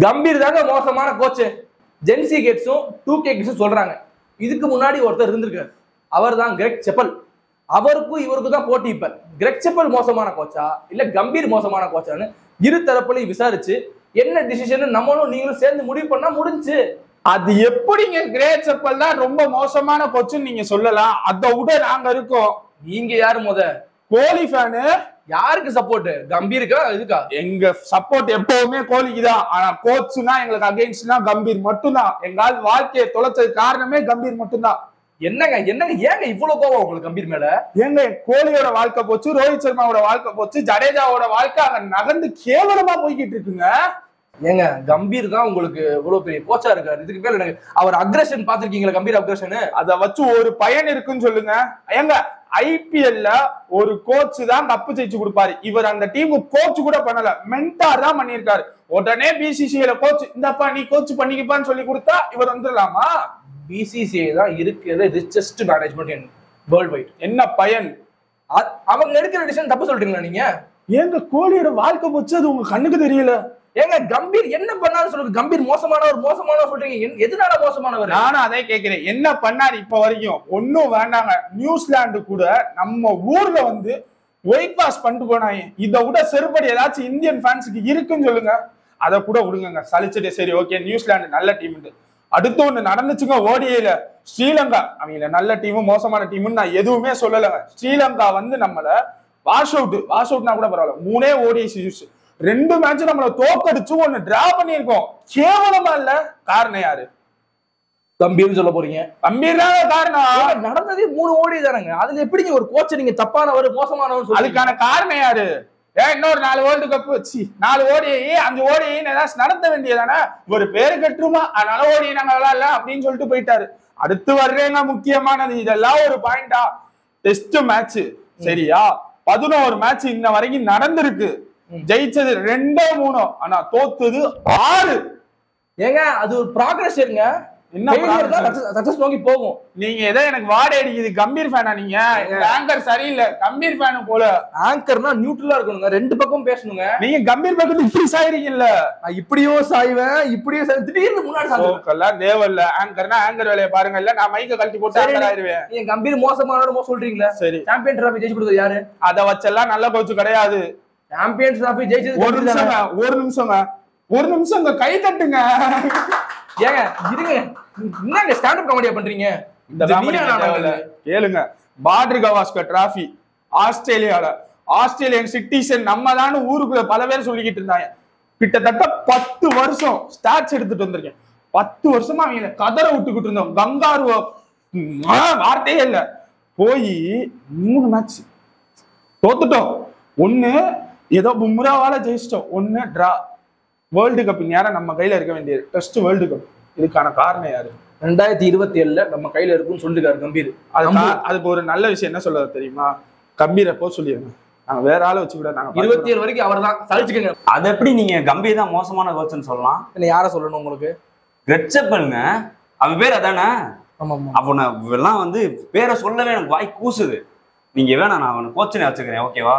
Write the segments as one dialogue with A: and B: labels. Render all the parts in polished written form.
A: கம்பீர் தாங்க மோசமான coach. Gen Z கேட்ஸும் 2K கிட்ஸும் சொல்றாங்க. இதுக்கு முன்னாடி ஒருத்தர் இருந்திருக்காரு, அவர் தான் கிரெக் செப்பல். அவருக்கும் இவருக்கும் தான் போட்டி. இப்ப கிரெக் செப்பல் மோசமான கோச்சா இல்ல கம்பீர் மோசமான கோச்சான்னு இரு தரப்புலையும் விசாரிச்சு என்ன டிசிஷன் நம்மளும் நீங்களும் சேர்ந்து முடிவு பண்ணா முடிஞ்சு.
B: அது எப்படிங்க கிரேட் செப்பல் தான் ரொம்ப மோசமான கோச்சுன்னு நீங்க சொல்லலாம்? அதை விட நாங்க இருக்கோம்.
A: நீங்க யாரு
B: கோலி ஃபேனு.
A: யாருக்கு சப்போர்ட்? கம்பீருக்கா இதுக்கா?
B: எங்க சப்போர்ட் எப்பவுமே கோலிக்கு தான். ஆனா கோச்சுனா எங்களுக்கு அகைன்ஸ்ட்னா கம்பீர் மட்டும்தான். எங்கால் வாழ்க்கையை தொலைச்சது காரணமே கம்பீர் மட்டும்தான்.
A: என்னங்க ஏங்க இவ்வளவு கோவம் உங்களுக்கு கம்பீர் மேல?
B: ஏங்க கோலியோட வாழ்க்கை போச்சு, ரோஹித் சர்மாவோட வாழ்க்கை போச்சு, ஜடேஜாவோட வாழ்க்கை அங்க நகர்ந்து கேவலமா போய்கிட்டு இருக்குங்க.
A: ஏங்க கம்பீர் தான் உங்களுக்கு இவ்வளவு பெரிய கோச்சா இருக்காரு, இதுக்கு மேல அவர் அக்ரஷன் பாத்திருக்கீங்களா? கம்பீர் அக்ரஷன்
B: அதை வச்சு ஒரு பயன் இருக்குன்னு சொல்லுங்க. ஏங்க ஐபிஎல்ல ஒரு கோச் தான் கப்பு ஜெயிச்சு கொடுப்பாரு. இவர் அந்த டீம் கோச் கூட பண்ணல, மென்டார் தான் பண்ணிருக்காரு. உடனே பிசிசிஐல கோச் இந்தப்பா நீ கோச் பண்ணிக்கப்பான்னு சொல்லி கொடுத்தா இவர் வந்துடலாமா?
A: பிசிசிஐ தான் இருக்கிறது richest management in world wide.
B: என்ன பயன்?
A: அவங்க எடுக்கிற டிசிஷன் தப்பு சொல்றீங்களா நீங்க?
B: ஏங்க கோலியோட வாழ்க்கை போச்சு, அது உங்க கண்ணுக்கு தெரியல?
A: ஏங்க கம்பீர் என்ன பண்ணாலும் சொல்லுங்க, கம்பீர் மோசமானவர் சொல்றீங்க, எதனால மோசமானவர்?
B: நானும் அதே கேட்கிறேன், என்ன பண்ணாரு இப்ப வரைக்கும்? ஒன்னும் வேண்டாங்க. நியூசிலாந்து கூட நம்ம ஊர்ல வந்து ஒயிட் வாஷ் பண்ணிட்டு போனாங்க. இதை விட செருப்படி ஏதாச்சும் இந்தியன் ஃபேன்ஸுக்கு இருக்குன்னு சொல்லுங்க. அதை கூட விடுங்க, சலிச்சுட்டு சரி ஓகே நியூசிலாந்து நல்ல டீம். அடுத்து ஒண்ணு நடந்துச்சுங்க ஓடிஐல. ஸ்ரீலங்கா அவங்க நல்ல டீமும் மோசமான டீமுன்னு நான் எதுவுமே சொல்லலைங்க. ஸ்ரீலங்கா வந்து நம்மள வாஷ் அவுட்னா கூட பரவாயில்ல, 3 ஓடிஐ சீரிஸ் 2 மேட்ச் நம்மள தோக்கடிச்சு 1 டிரா பண்ணிருக்கோம். கேவலமா இல்ல? காரணம் யாரு?
A: கம்பீர்னு சொல்ல போறீங்க? கம்பீர் தான் காரணம். நடந்ததே 3 ஓடி தானங்க. அதுல எப்படிங்க ஒரு கோச் நீங்க தப்பானவர் மோசமானவர்?
B: அதுக்கான காரணம் யாரு? இன்னொரு 4 வேர்ல்டு கப் 4 ஓடிஐ 5 ஓடிஐ ஏதாச்சும் நடத்த வேண்டியதானே? ஒரு பேரு கட்டுருமா அதனால ஓடிஐ நாங்க விளையாடல அப்படின்னு சொல்லிட்டு போயிட்டாரு. அடுத்து வர்றேங்க முக்கியமானது, இதெல்லாம் ஒரு பாயிண்டா? டெஸ்ட் மேட்ச் சரியா 11 மேட்ச் இன்ன வரைக்கும் நடந்திருக்கு. ஜெயிச்சது 2-3, ஆனா தோத்தது 6.
A: ஏங்க அது ஒரு ப்ராக்ரஸ் இருங்க. என்ன சக்சஸ் நோக்கி போகும்.
B: நீங்க ஏதோ எனக்கு வாடை அடிக்குது. கம்பீர் ஃபேனா நீங்க? ஆங்கர் சரியில்லை, கம்பீர் ஃபேனு போல.
A: ஆங்கர்னா நியூட்ரலா இருக்கணுங்க, 2 பக்கம் பேசணுங்க.
B: நீங்க கம்பீர் பக்கத்து இப்படி சாயிறீங்கல்ல?
A: இப்படியும் சாய்வேன் இப்படியும் திடீர்னு முன்னாடி
B: சாய்க்கலாம் தேவையில்ல. ஆங்கர்னா ஆங்கர் வேலையை பாருங்க, இல்ல நான் மைக்க கழட்டி போட்டு ஆங்கர் ஆயிருவேன்.
A: நீங்க கம்பீர் மோசமானவர் சொல்றீங்களா? சரி, சாம்பியன் டிராஃபி ஜெயிச்சு கொடுத்தது யாரு?
B: அதை வச்செல்லாம் நல்ல கோச்சு கிடையாது.
A: சாம்பியன்ஸ் டிராஃபி ஜெயிச்சது
B: ஒரு நிமிஷம் கை தட்டுங்க.
A: ஏங்க இருங்க, என்னங்க ஸ்டாண்ட் அப் காமெடியா பண்றீங்க?
B: இந்த கேளுங்க, border Gavaskar trophy Australian citizen நம்ம தான் ஊருக்குள்ள பல பேர் சொல்லிக்கிட்டு இருந்தாங்க. கிட்டத்தட்ட 10 வருஷம் ஸ்டாட்ஸ் எடுத்துட்டு வந்திருக்கேன். 10 வருஷமா அவங்க கதரை விட்டுக்கிட்டு இருந்தோம். கங்காரு வார்த்தையே இல்ல. போய் 3 மேட்ச் தோத்துட்டோம். 1 ஏதோ பும்ராவால ஜெயிச்சிட்டோம், 1 டிரா. வேர்ல்டு கப் நேரம் நம்ம கையில இருக்க வேண்டியது டெஸ்ட் வேர்ல்டு கப். இதுக்கான காரணம் யாரு?
A: 2027 நம்ம கையில இருக்குன்னு சொல்லிருக்காரு கம்பீர்.
B: அதுக்கு ஒரு நல்ல விஷயம் என்ன சொல்ல தெரியுமா? கம்பீரை போ சொல்லிடுங்க, நாங்க வேற ஆளை வச்சு கூட நாங்க
A: 27 வரைக்கும் அவர் தான் சலிச்சுக்கங்க.
C: அது எப்படி நீங்க கம்பீர் தான் மோசமான கோச்சுன்னு சொல்லலாம்?
A: இல்ல யார சொல்லணும் உங்களுக்கு?
C: கிரெக் செப்பல்ங்க, அவன் பேர் அதானே? அவனை எல்லாம் வந்து பேரை சொல்லவே எனக்கு வாய் கூசுது. நீங்க வேணா நான் அவனை கோச்சுனே வச்சுக்கிறேன், ஓகேவா?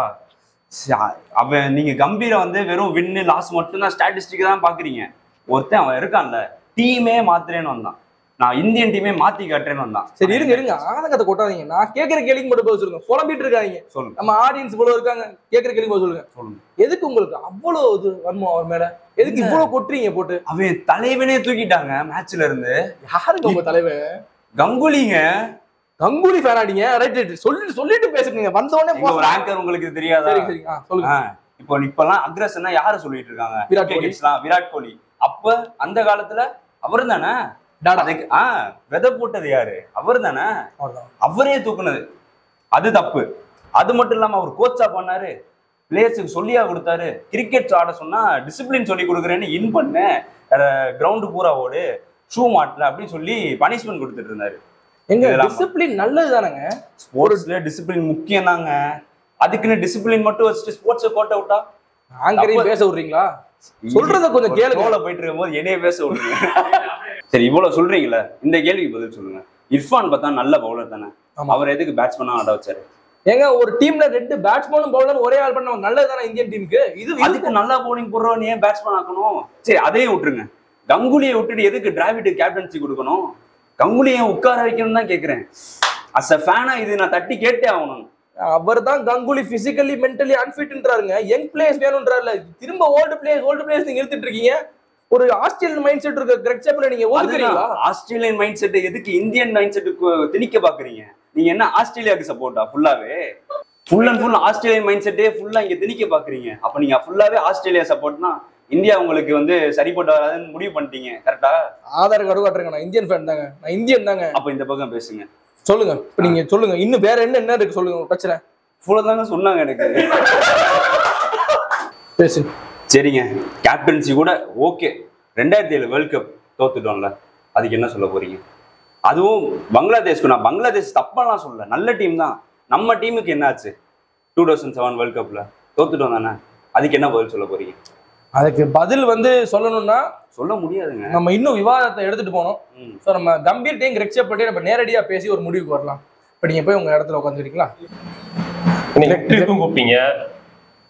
C: அவன் நீங்க கம்பீரை வந்து வெறும் வின்னு லாஸ் மட்டும்தான் ஸ்டாட்டிஸ்டிக் தான் பாக்குறீங்க. ஒருத்தன் அவன் இருக்கான்ல, டீமே மாத்துறேன்னு வந்தான், நான் இந்தியன் டீமே மாத்தி காட்டுறேன்னு வந்தான்.
A: சரி இருங்க ஆனங்கத்தை கொட்டாதீங்க. நான் கேட்கிற கேள்விக்கு மட்டும் பதில் சொல்லுங்க. புலம்பிட்டு இருக்காங்க சொல்லுங்க. நம்ம ஆடியன்ஸ் இவ்வளவு இருக்காங்க, கேட்கிற கேள்வி பதில் சொல்லுங்க. எதுக்கு உங்களுக்கு அவ்வளவு இது வன்மம் அவர் மேல? எதுக்கு இவ்வளவு கொட்டுறீங்க போட்டு?
C: அவன் தலைவனே தூக்கிட்டாங்க மேட்ச்ல இருந்து.
A: யாருங்க உங்க தலைவன்?
C: கங்குலிங்க.
A: கங்குலி ஃபேனாடிங்க. ரைட் சொல்லிட்டு பேசுங்க. வந்தோடனே
C: ஒரு ஆங்கர் உங்களுக்கு தெரியாதா?
A: சரி சொல்லுங்க.
C: இப்பெல்லாம் அக்ரஷன்னா யார சொல்லிட்டு இருக்காங்க? விராட் கோலி. அப்ப அந்த காலத்துல அவரு தானே விதை போட்டது யாரு? அவரு தானே, அவரே தூக்குனது. அது தப்பு. அது மட்டும் இல்லாம அவர் கோச்சா பண்ணாரு, பிளேயர்ஸுக்கு சொல்லியா கொடுத்தாரு. கிரிக்கெட் ஆட சொன்னா டிசிப்ளின் சொல்லி கொடுக்குறேன்னு இன் பண்ண கிரவுண்டு பூரா ஓடு, ஷூ மாட்டல அப்படின்னு சொல்லி பனிஷ்மெண்ட் கொடுத்துட்டு இருந்தாரு.
A: எங்க டிசிப்ளின் நல்லது தானங்க?
C: ஸ்போர்ட்ஸ்ல டிசிப்ளின் முக்கியம் தாங்க. அதுக்குன்னு டிசிப்ளின் மட்டும் வச்சுட்டு ஸ்போர்ட்ஸை கோட்டை விட்டா
A: ஆங்கரையும் பேச விடுறீங்களா? சொல்றத கொஞ்சம் கேளுங்க.
C: போயிட்டு இருக்கும் போது என்னைய பேச விடுறீங்க. சரி இவ்வளவு சொல்றீங்களா, இந்த கேள்விக்கு பதில் சொல்லுங்க. இர்ஃபான் பார்த்தா நல்ல பவுலர் தானே, அவர் எதுக்கு பேட்ஸ்மேனா ஆட வச்சாரு?
A: ஏங்க ஒரு டீம்ல 2 பேட்ஸ்மேனும் பவுலரும் ஒரே ஆள் பண்ண நல்லது தானே இந்தியன் டீமுக்கு. இது
C: அதுக்கு நல்லா பவுலிங் போடுறோம் ஏன் பேட்ஸ்மேன் ஆக்கணும்? சரி அதையும் விட்டுருங்க. கங்குலியை விட்டுட்டு எதுக்கு டிராவிட் கேப்டன்சி கொடுக்கணும்? கங்குலியை உட்கார வைக்கணும்னு தான் கேட்கிறேன். அஸ் அ ஃபேனா இது நான் தட்டி கேட்டே ஆகணும்.
A: அவர் தான் கங்குலி பிசிக்கலி மென்டலி அன்ஃபிட்ன்றாருங்க. யங் பிளேயர்ஸ் வேணும்ன்றாருல. திரும்ப ஓல்டு பிளேயர்ஸ் நீங்க எடுத்துட்டு இருக்கீங்க. ஒரு ஆஸ்திரேலியன் மைண்ட் செட் இருக்க கிரெக் செப்பலை நீங்க ஒதுக்குறீங்களா?
C: ஆஸ்திரேலியன் மைண்ட் செட் எதுக்கு இந்தியன் மைண்ட் செட்டுக்கு திணிக்க பாக்குறீங்க? நீங்க என்ன ஆஸ்திரேலியாவுக்கு சப்போர்ட்டா? Full and full Australian mind செட்டே ஃபுல்லா இங்க திணிக்க பாக்குறீங்க. அப்ப நீங்க ஃபுல்லாவே ஆஸ்திரேலியா சப்போர்ட்னா இந்தியா உங்களுக்கு வந்து சரிப்பட்டு வராதுன்னு முடிவு பண்ணிட்டீங்க. கரெக்டா?
A: ஆதார் கார்டு காட்டுறேங்க. நான் இந்தியன் ஃபேன் தாங்க. நான் இந்தியன் தாங்க.
C: அப்ப இந்த பக்கம் பேசுங்க.
A: சொல்லுங்க. இப்ப நீங்க சொல்லுங்க. இன்னும் வேற என்ன இருக்கு சொல்லுங்க. பிரச்சனை
C: தாங்க சொன்னாங்க எனக்கு.
A: பேசு.
C: சரிங்க, கேப்டன்சி கூட ஓகே. 2007 வேர்ல்ட் கப் தோத்துட்டோம்ல, அதுக்கு என்ன சொல்ல போறீங்க? அதுவும் பங்களாதேஷ்க்கு. நான் பங்களாதேஷ் தப்பெல்லாம் சொல்லல, நல்ல டீம் தான். நம்ம டீமுக்கு என்ன ஆச்சு? 2007 வேர்ல்ட் கப்ல தோத்துட்டோம் தானே, அதுக்கு என்ன பதில் சொல்ல போறீங்க?
A: அதுக்கு பதில் வந்து சொல்லணும்னா
C: சொல்ல முடியாதுங்க.
A: நம்ம இன்னும் விவாதத்தை எடுத்துட்டு போனோம். ஸோ நம்ம கம்பீர்ட்டையும் கிரெக் செப்பல்ட்டையும் நம்ம நேரடியா பேசி ஒரு முடிவுக்கு வரலாம். இப்போ நீங்க போய் உங்க இடத்துல உட்காந்துருக்கீங்களா?
D: நீங்க கூப்பிட்டீங்க,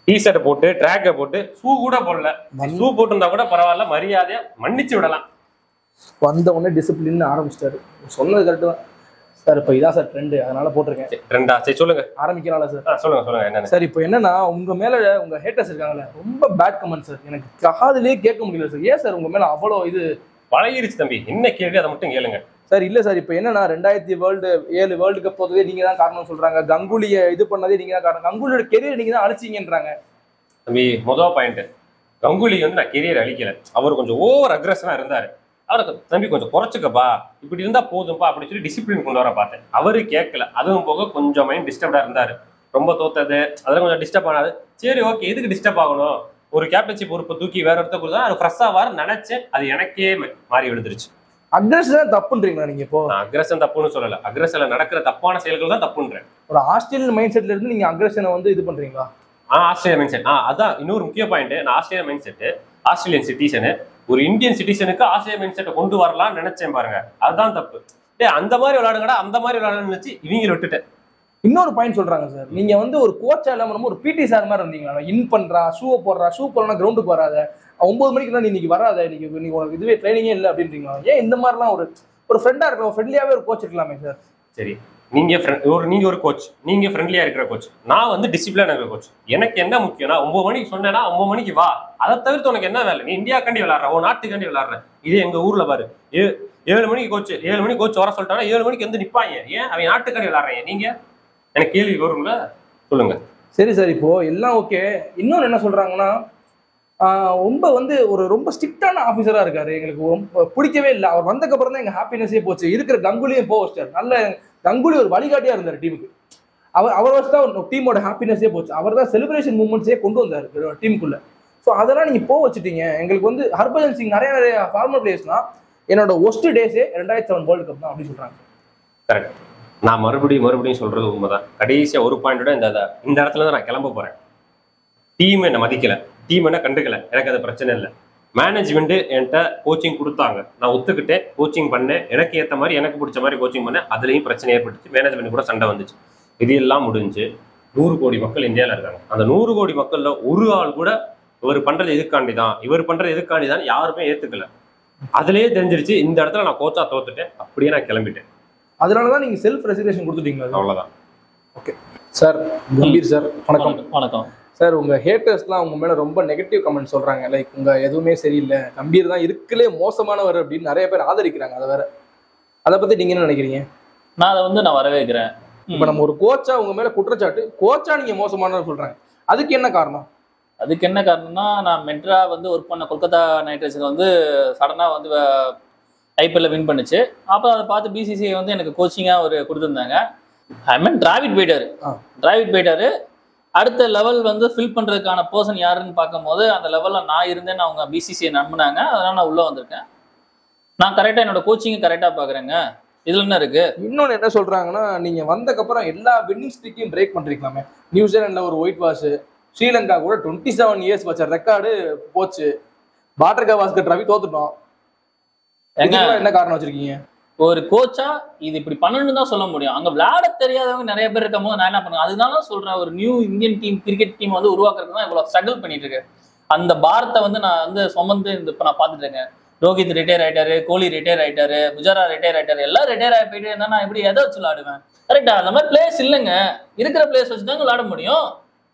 D: டிஷர்ட்டை போட்டு ட்ராக்கை போட்டு ஷூ கூட போடல. ஷூ போட்டிருந்தா கூட பரவாயில்ல, மரியாதையா மன்னிச்சு விடலாம்.
A: வந்த உடனே டிசிப்ளின் ஆரம்பிச்சிட்டாரு. சொன்னது கரெக்டு தான் சார். இப்போ இதான் சார் ட்ரெண்டு, அதனால போட்டிருக்கேன்.
D: ட்ரெண்டா? சரி சொல்லுங்க.
A: ஆரம்பிக்கலாம்ல சார்?
D: சொல்லுங்க என்ன
A: சார். இப்போ என்னன்னா உங்க மேல உங்க ஹேட்டர்ஸ் இருக்காங்கல்ல, ரொம்ப பேட் கமெண்ட் சார். எனக்கு காதுலயே கேட்க முடியல சார். ஏன் சார் உங்க மேல அவ்வளோ இது
D: பழகிருச்சு தம்பி? என்ன கேள்வி அதை மட்டும் கேளுங்க
A: சார். இல்ல சார், இப்போ என்னன்னா 2007 வேர்ல்டு கப் போதே நீங்க தான் காரணம் சொல்றாங்க. கங்குலியை இது பண்ணதே நீங்க தான் காரணம். கங்குலியோட கெரியர் நீங்க தான் அழிச்சிங்கன்றாங்க.
D: தம்பி முதல் பாயிண்ட், கங்குலி வந்து நான் கெரியர் அழிக்கல. அவர் கொஞ்சம் ஓவர் அக்ரெஷனா இருந்தாரு. அவருக்கு தம்பி கொஞ்சம் குறைச்சுக்கப்பா, இப்படி இருந்தா போதும்பா அப்படின்னு சொல்லி டிசிப்ளின் கொண்டு வர பார்த்தேன். அவரு கேட்கல. அதுவும் போக கொஞ்சம் மைண்ட் டிஸ்டர்ப்டா இருந்தாரு. ரொம்ப தோத்தது அதெல்லாம் கொஞ்சம் டிஸ்டர்ப் ஆனாது. சரி ஓகே, எதுக்கு டிஸ்டர்ப் ஆகணும்? ஒரு கேப்டன்சி பொறுப்பை தூக்கி வேற ஒருத்தர் கொடுத்தா அது ஃப்ரெஷ்ஷா வர நினைச்சேன். அது எனக்கே மாறி விழுந்துருச்சு.
A: அக்ரெஷன் தப்புன்றீங்களா நீங்க? இப்போ
D: அக்ரெஷன் தப்புன்னு சொல்லல, அக்ரெஷன்ல நடக்கிற தப்பான செயல்கள் தான் தப்புன்றேன்.
A: ஒரு ஆஸ்திரேலியன் மைண்ட் செட்ல இருந்து நீங்க அக்ரெஷனை வந்து இது பண்றீங்களா?
D: Australia mind set. அதான் இன்னொரு முக்கிய பாயிண்ட். நான் Australia mind set, Australian citizen, ஒரு இந்தியன் சிட்டிசனுக்கு ஆஸ்திரேலியா மைண்ட் செட்டை கொண்டு வரலாம்னு நினைச்சேன் பாருங்க. அதுதான் தப்பு. அந்த மாதிரி விளையாடுங்கடா, அந்த மாதிரி விளையாடுன்னு நினைச்சு இவங்க விட்டுட்டேன்.
A: இன்னொரு பாயிண்ட் சொல்றாங்க சார், நீங்க வந்து ஒரு கோச்சா இல்லாம ஒரு பிடி சார் மாதிரி இருந்தீங்களா? இன் பண்றா, ஷூவை போடுறா, ஷூ போடலாம் கிரவுண்டுக்கு வராத, 9 மணிக்கு இன்னைக்கு வராத, இன்னைக்கு உனக்கு இதுவே ட்ரைனிங்கே இல்லை அப்படின்றீங்களா? ஏன் இந்த மாதிரிலாம் ஒரு ஃப்ரெண்டா இருக்கலாம், ஃப்ரெண்ட்லியாவே ஒரு கோச் இருக்கலாமே சார்.
D: சரி, நீங்க ஒரு கோச், நீங்க ஃப்ரெண்ட்லியா இருக்கிற கோச், நான் வந்து டிசிப்ளினா இருக்கிற கோச். எனக்கு என்ன முக்கியம்னா 9 மணிக்கு சொன்னேன்னா 9 மணிக்கு வா. அதை தவிர்த்து உனக்கு என்ன வேலை? நீ இந்தியாக்காண்டி விளையாடுற, ஒரு நாட்டுக்காண்டி விளையாடுற. இதே எங்க ஊர்ல பாரு, 7 மணிக்கு கோச் வர சொல்லிட்டாங்கன்னா 7 மணிக்கு வந்து நிப்பாங்க. ஏன்? அவன் நாட்டுக்காண்டி விளையாடுறீங்க. நீங்க எனக்கு கேள்வி வரும்ல, சொல்லுங்க.
A: சரி சார், இப்போ எல்லாம் ஓகே. இன்னொன்று என்ன சொல்றாங்கன்னா, ரொம்ப வந்து ரொம்ப ஸ்ட்ரிக்டான ஆஃபீஸரா இருக்காரு, எங்களுக்கு ரொம்ப பிடிக்கவே இல்லை. அவர் வந்ததுக்கப்புறம் தான் எங்க ஹாப்பினஸே போச்சு. இருக்கிற கங்குலியும் போஸ்டர் நல்ல கங்குலி ஒரு வழிகாட்டியா இருந்தார் டீமுக்கு. அவர் வச்சு தான் டீமோட ஹாப்பினஸே போச்சு. அவர் தான் செலிப்ரேஷன் மூமெண்ட்ஸே கொண்டு வந்தார் டீமுக்குள்ள. ஸோ அதெல்லாம் நீங்க வச்சுட்டீங்க. எங்களுக்கு வந்து ஹர்பஜன் சிங் நிறைய ஃபார்மர் பிளேயர்ஸ்னா என்னோட ஒஸ்ட் டேஸே 2007 வேர்ல்டு கப் தான் அப்படி சொல்றாங்க.
D: கரெக்ட். நான் மறுபடியும் சொல்றது உண்மைதான். கடைசியா ஒரு பாயிண்டோட இந்த இடத்துல தான் நான் கிளம்ப போறேன். டீம் என்ன மதிக்கல, டீம் என்ன கண்டுக்கல, எனக்கு அது பிரச்சனை இல்லை. மேனேஜ்மெண்ட் என்கிட்ட கோச்சிங் கொடுத்தாங்க, நான் ஒத்துக்கிட்டேன், கோச்சிங் பண்ணேன், எனக்கு ஏற்ற மாதிரி எனக்கு பிடிச்ச மாதிரி கோச்சிங் பண்ணேன். அதுலேயும் பிரச்சனை ஏற்பட்டுச்சு, மேனேஜ்மெண்ட் கூட சண்டை வந்துச்சு. இது எல்லாம் முடிஞ்சு 100 கோடி மக்கள் இந்தியாவில் இருக்காங்க. அந்த 100 கோடி மக்கள்ல ஒரு ஆள் கூட இவர் பண்றது எதுக்காண்டிதான் யாருமே ஏத்துக்கல. அதுலயே தெரிஞ்சிருச்சு இந்த இடத்துல நான் கோச்சா தோத்துட்டேன், அப்படியே நான் கிளம்பிட்டேன்.
A: அதனாலதான் நீங்க செல்ஃப் ரெசிக்னேஷன் கொடுத்துட்டீங்களா?
D: அவ்வளவுதான்.
A: Okay sir. கம்பீர் சார் வணக்கம்.
E: வணக்கம்
A: சார். உங்க ஹேட்டர்ஸ்லாம் உங்க மேல ரொம்ப நெகட்டிவ் கமெண்ட் சொல்றாங்க. லைக் உங்க எதுவுமே சரியில்லை, கம்பீர் தான் இருக்கலே மோசமானவர் அப்படின்னு நிறைய பேர் ஆதரிக்கிறாங்க. அதை பத்தி நீங்க என்ன நினைக்கிறீங்க?
E: நான் அதை நான் வரவேற்கிறேன்.
A: இப்ப நம்ம ஒரு கோச்சா உங்க மேல குற்றச்சாட்டு, கோச்சா நீங்க மோசமானவர் சொல்றாங்க, அதுக்கு என்ன காரணம்?
E: அதுக்கு என்ன காரணம்னா, நான் மெட்ரா ஒர்க் பண்ண கொல்கத்தா நைட் ரைடர்ஸ் சடனா ஐபிஎல்ல வின் பண்ணுச்சு. அப்போ அதை பார்த்து பிசிசிஐ எனக்கு கோச்சிங்கா கொடுத்துருந்தாங்க. டிராவிட் போயிட்டாரு. அடுத்த லெவல் ஃபில் பண்றதுக்கான பர்சன் யாருன்னு பார்க்கும்போது அந்த லெவல்ல நான் இருந்தேன்னு அவங்க பிசிசிஐ நம்பினாங்க. அதனால நான் உள்ள வந்திருக்கேன். நான் கரெக்டா என்னோட கோச்சிங்கை கரெக்டா பாக்குறேங்க. இதுல என்ன இருக்கு?
A: இன்னொன்னு என்ன சொல்றாங்கன்னா, நீங்க வந்தக்கப்புறம் எல்லா வின்னிங் ஸ்ட்ரீக்கையும் பிரேக் பண்றீங்களாமே. நியூசிலாந்துல ஒரு ஒயிட் வாஷ், ஸ்ரீலங்கா கூட 27 இயர்ஸ் வச்ச ரெக்கார்டு போச்சு. பாட்டர் கவாஸ்கர் டிராஃபி தோத்துட்டோம். என்ன காரணம் வச்சிருக்கீங்க?
E: ஒரு கோச்சா இது இப்படி பண்ணணும்னு தான் சொல்ல முடியும். அங்க விளையாட தெரியாதவங்க நிறைய பேர் இருக்கும் போது நான் என்ன பண்ணுவேன், அதனால சொல்றேன், ஒரு new Indian team cricket team வந்து உருவாக்குறதுக்கு தான் இவ்வளவு ஸ்ட்ரகிள் பண்ணிட்டு இருக்கு. அந்த பாரத்தை வந்து நான் வந்து சுமந்து இப்ப நான் பாத்துட்டு இருக்கேன். ரோஹித் ரிட்டையர் ஆயிட்டாரு, கோலி ரிட்டையர் ஆயிட்டாரு, புஜாரா ரிட்டையர் ஆயிட்டாரு, எல்லாம் ரிட்டையர் ஆகி போயிட்டு இருந்தா நான் எப்படி எதை வச்சு விளையாடுவேன்? கரெக்டா? அந்த மாதிரி பிளேஸ் இல்லைங்க, இருக்கிற பிளேஸ் வச்சுதாங்க விளையாட முடியும்.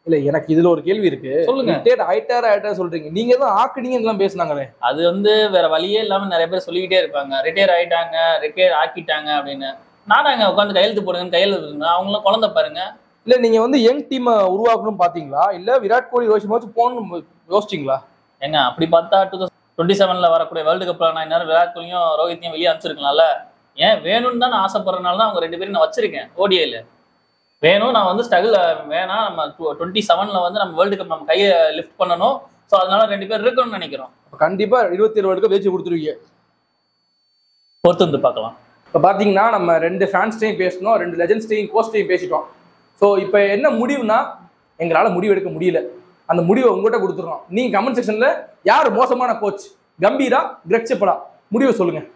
A: இல்ல எனக்கு இதுல ஒரு கேள்வி இருக்கு.
E: சொல்லுங்க.
A: ரிட்டையர் ஆயிட்டாரு சொல்றீங்க, நீங்க தான் ஆக்குனீங்க எல்லாம் பேசுனாங்களே.
E: அது வந்து வேற வழியே இல்லாம நிறைய பேர் சொல்லிக்கிட்டே இருப்பாங்க, ரிட்டையர் ஆயிட்டாங்க, ரிட்டையர் ஆக்கிட்டாங்க அப்படின்னு. நானாங்க உட்காந்து கையெழுத்து போடுங்கன்னு கையெழுத்து, அவங்களாம் குழந்தை பாருங்க.
A: இல்ல நீங்க வந்து யங் டீமை உருவாக்கணும் பாத்தீங்களா, இல்ல விராட் கோலி ரோஹித் சர்மா போகணும்னு யோசிச்சிங்களா?
E: ஏங்க அப்படி பார்த்தா 2027 வரக்கூடிய வேர்ல்டு கப்ல நான் இன்னும் விராட் கோலியும் ரோஹித்தையும் வெளியே அனுப்பிச்சிருக்கலாம்ல. ஏன் வேணும்னு தான் நான் ஆசைப்படுறதுனால தான் அவங்க 2 பேரும் நான் வச்சிருக்கேன் ஓடிஐல. வேணும் நான் வந்து ஸ்ட்ரகிள் வேணாம், நம்ம 27ல வந்து நம்ம வேர்ல்டு கப் நம்ம கையை லிஃப்ட் பண்ணணும். ஸோ அதனால 2 பேர் இருக்கணும்னு நினைக்கிறோம்.
A: கண்டிப்பா 27 வேர்ல்டு கப் ஜெயிச்சு கொடுத்துருவீங்க,
E: பொறுத்து வந்து பார்க்கலாம்.
A: இப்போ பார்த்தீங்கன்னா நம்ம 2 ஃபேன்ஸ்டையும் பேசணும், 2 லெஜண்ட்ஸ்டையும் கோச்டையும் பேசிட்டோம். ஸோ இப்போ என்ன முடிவுனா, எங்களால் முடிவு எடுக்க முடியல, அந்த முடிவை உங்கள்கிட்ட கொடுத்துருக்கோம். நீங்கள் கமெண்ட் செக்ஷனில் யார் மோசமான கோச், கம்பீரா, கிரெக் செப்பலா, முடிவை சொல்லுங்கள்.